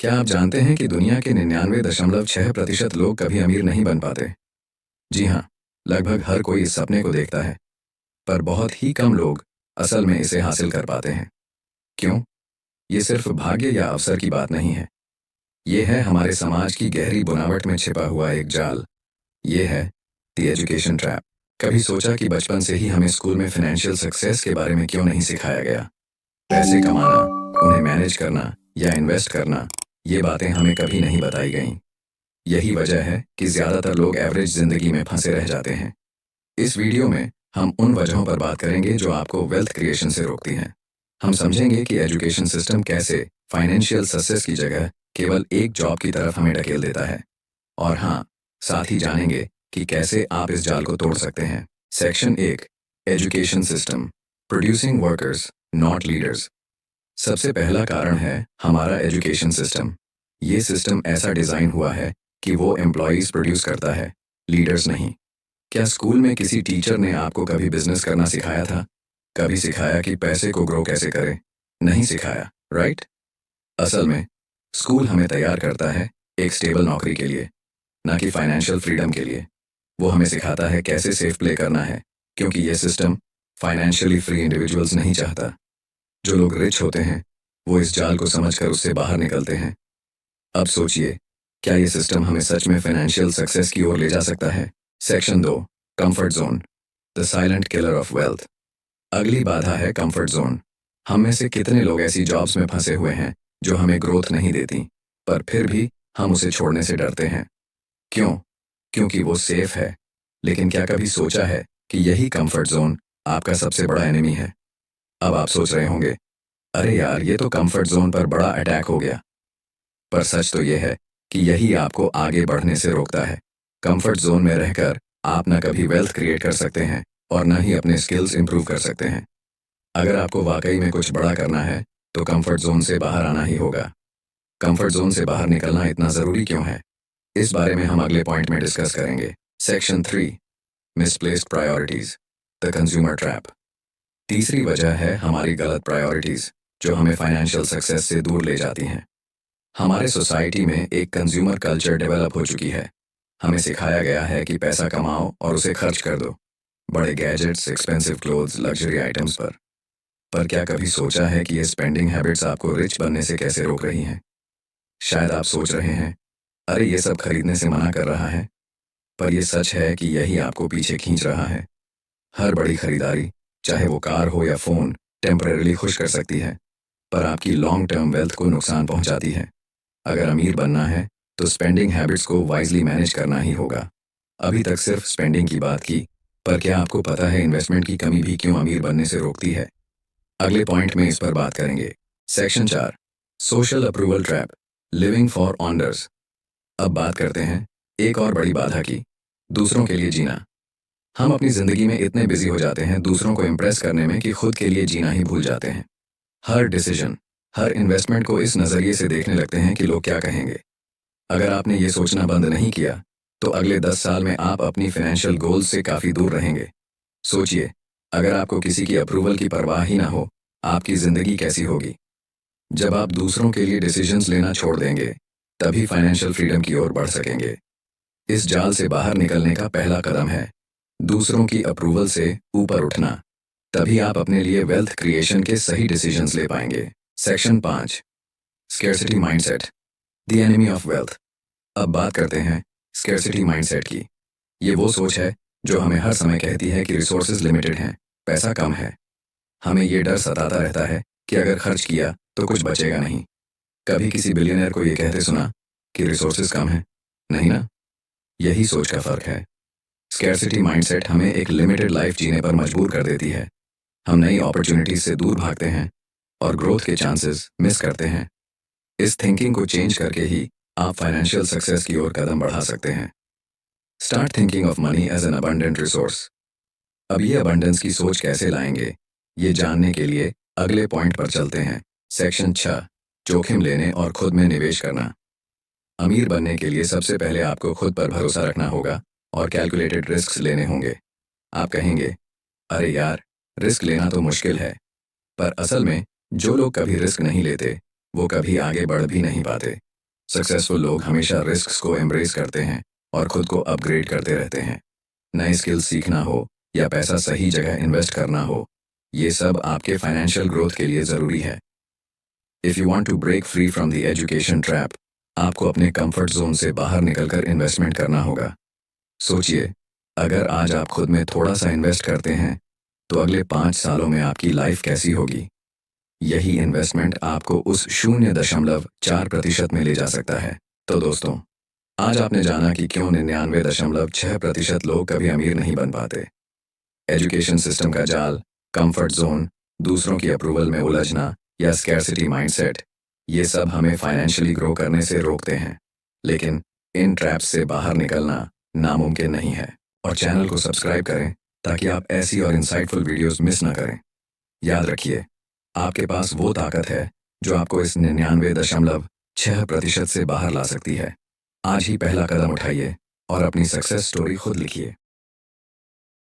क्या आप जानते हैं कि दुनिया के 99.6% लोग कभी अमीर नहीं बन पाते? जी हाँ, लगभग हर कोई इस सपने को देखता है, पर बहुत ही कम लोग असल में इसे हासिल कर पाते हैं। क्यों? ये सिर्फ भाग्य या अवसर की बात नहीं है। ये है हमारे समाज की गहरी बुनावट में छिपा हुआ एक जाल। ये है द एजुकेशन ट्रैप। कभी सोचा कि बचपन से ही हमें स्कूल में फाइनेंशियल सक्सेस के बारे में क्यों नहीं सिखाया गया? पैसे कमाना, उन्हें मैनेज करना या इन्वेस्ट करना, ये बातें हमें कभी नहीं बताई गईं। यही वजह है कि ज्यादातर लोग एवरेज जिंदगी में फंसे रह जाते हैं। इस वीडियो में हम उन वजहों पर बात करेंगे जो आपको वेल्थ क्रिएशन से रोकती हैं। हम समझेंगे कि एजुकेशन सिस्टम कैसे फाइनेंशियल सक्सेस की जगह केवल एक जॉब की तरफ हमें ढकेल देता है। और हाँ, साथ ही जानेंगे कि कैसे आप इस जाल को तोड़ सकते हैं। Section 1, education system, producing workers not leaders. सबसे पहला कारण है हमारा एजुकेशन सिस्टम। ये सिस्टम ऐसा डिजाइन हुआ है कि वो एम्प्लॉयज प्रोड्यूस करता है, लीडर्स नहीं। क्या स्कूल में किसी टीचर ने आपको कभी बिजनेस करना सिखाया था? कभी सिखाया कि पैसे को ग्रो कैसे करें? नहीं सिखाया, राइट? असल में स्कूल हमें तैयार करता है एक स्टेबल नौकरी के लिए, ना कि फाइनेंशियल फ्रीडम के लिए। वो हमें सिखाता है कैसे सेफ प्ले करना है, क्योंकि ये सिस्टम फाइनेंशियली फ्री इंडिविजुअल्स नहीं चाहता। जो लोग रिच होते हैं वो इस जाल को समझकर उससे बाहर निकलते हैं। अब सोचिए, क्या ये सिस्टम हमें सच में फाइनेंशियल सक्सेस की ओर ले जा सकता है? Section 2, comfort zone, the silent killer of wealth. अगली बाधा है कंफर्ट जोन। हम में से कितने लोग ऐसी जॉब्स में फंसे हुए हैं जो हमें ग्रोथ नहीं देती, पर फिर भी हम उसे छोड़ने से डरते हैं। क्यों? क्योंकि वो सेफ है। लेकिन क्या कभी सोचा है कि यही कंफर्ट जोन आपका सबसे बड़ा एनिमी है? अब आप सोच रहे होंगे, अरे यार, ये तो कंफर्ट जोन पर बड़ा अटैक हो गया। पर सच तो ये है कि यही आपको आगे बढ़ने से रोकता है। कंफर्ट जोन में रहकर आप न कभी वेल्थ क्रिएट कर सकते हैं और न ही अपने स्किल्स इंप्रूव कर सकते हैं। अगर आपको वाकई में कुछ बड़ा करना है तो कंफर्ट जोन से बाहर आना ही होगा। कंफर्ट जोन से बाहर निकलना इतना जरूरी क्यों है, इस बारे में हम अगले पॉइंट में डिस्कस करेंगे। Section 3, misplaced priorities, the consumer trap. तीसरी वजह है हमारी गलत प्रायोरिटीज, जो हमें फाइनेंशियल सक्सेस से दूर ले जाती हैं। हमारे सोसाइटी में एक कंज्यूमर कल्चर डेवलप हो चुकी है। हमें सिखाया गया है कि पैसा कमाओ और उसे खर्च कर दो, बड़े gadgets, expensive clothes, luxury items पर। क्या कभी सोचा है कि ये स्पेंडिंग हैबिट्स आपको रिच बनने से कैसे रोक रही हैं? शायद आप सोच रहे हैं, अरे ये सब खरीदने से मना कर रहा है, पर यह सच है कि यही आपको पीछे खींच रहा है। हर बड़ी खरीदारी, चाहे वो कार हो या फोन, टेम्परेरीली खुश कर सकती है, पर आपकी लॉन्ग टर्म वेल्थ को नुकसान पहुंचाती है। अगर अमीर बनना है तो स्पेंडिंग हैबिट्स को वाइजली मैनेज करना ही होगा। अभी तक सिर्फ स्पेंडिंग की बात की, पर क्या आपको पता है इन्वेस्टमेंट की कमी भी क्यों अमीर बनने से रोकती है? अगले पॉइंट में इस पर बात करेंगे। Section 4, social approval trap, living for honours. अब बात करते हैं एक और बड़ी बाधा की, दूसरों के लिए जीना। हम अपनी जिंदगी में इतने बिजी हो जाते हैं दूसरों को इम्प्रेस करने में कि खुद के लिए जीना ही भूल जाते हैं। हर डिसीजन, हर इन्वेस्टमेंट को इस नजरिए से देखने लगते हैं कि लोग क्या कहेंगे। अगर आपने ये सोचना बंद नहीं किया तो अगले 10 साल में आप अपनी फाइनेंशियल गोल्स से काफी दूर रहेंगे। सोचिए, अगर आपको किसी की अप्रूवल की परवाह ही ना हो, आपकी जिंदगी कैसी होगी? जब आप दूसरों के लिए डिसीजंस लेना छोड़ देंगे, तभी फाइनेंशियल फ्रीडम की ओर बढ़ सकेंगे। इस जाल से बाहर निकलने का पहला कदम है दूसरों की अप्रूवल से ऊपर उठना। तभी आप अपने लिए वेल्थ क्रिएशन के सही डिसीजंस ले पाएंगे। Section 5, scarcity mindset, the enemy of wealth. अब बात करते हैं स्कैर्सिटी माइंडसेट की। ये वो सोच है जो हमें हर समय कहती है कि रिसोर्सेज लिमिटेड हैं, पैसा कम है। हमें ये डर सताता रहता है कि अगर खर्च किया तो कुछ बचेगा नहीं। कभी किसी बिलियनर को ये कहते सुना कि रिसोर्सेज कम है? नहीं ना? यही सोच का फर्क है। स्कैर्सिटी माइंडसेट हमें एक लिमिटेड लाइफ जीने पर मजबूर कर देती है। हम नई अपॉर्चुनिटीज से दूर भागते हैं और ग्रोथ के चांसेस मिस करते हैं। इस थिंकिंग को चेंज करके ही आप फाइनेंशियल सक्सेस की ओर कदम बढ़ा सकते हैं। Start thinking of money as an abundant resource. अब ये अबंडेंस की सोच कैसे लाएंगे, ये जानने के लिए अगले पॉइंट पर चलते हैं। सेक्शन 6, जोखिम लेने और खुद में निवेश करना। अमीर बनने के लिए सबसे पहले आपको खुद पर भरोसा रखना होगा और कैलकुलेटेड रिस्क लेने होंगे। आप कहेंगे, अरे यार, रिस्क लेना तो मुश्किल है। पर असल में जो लोग कभी रिस्क नहीं लेते वो कभी आगे बढ़ भी नहीं पाते। सक्सेसफुल लोग हमेशा रिस्क्स को एम्ब्रेस करते हैं और खुद को अपग्रेड करते रहते हैं। नए स्किल्स सीखना हो या पैसा सही जगह इन्वेस्ट करना हो, ये सब आपके फाइनेंशियल ग्रोथ के लिए ज़रूरी है। If you want to break free from the education trap, आपको अपने कंफर्ट जोन से बाहर निकलकर इन्वेस्टमेंट करना होगा। सोचिए, अगर आज आप खुद में थोड़ा सा इन्वेस्ट करते हैं, तो अगले 5 सालों में आपकी लाइफ कैसी होगी? यही इन्वेस्टमेंट आपको उस 0.4% में ले जा सकता है। तो दोस्तों, आज आपने जाना कि क्यों 99.6% लोग कभी अमीर नहीं बन पाते। एजुकेशन सिस्टम का जाल, कंफर्ट जोन, दूसरों की अप्रूवल में उलझना या स्कैर्सिटी माइंडसेट, ये सब हमें फाइनेंशियली ग्रो करने से रोकते हैं। लेकिन इन ट्रैप्स से बाहर निकलना नामुमकिन नहीं है। और चैनल को सब्सक्राइब करें ताकि आप ऐसी और इंसाइटफुल वीडियोस मिस ना करें। याद रखिए, आपके पास वो ताकत है जो आपको इस 99.6% से बाहर ला सकती है। आज ही पहला कदम उठाइए और अपनी सक्सेस स्टोरी खुद लिखिए।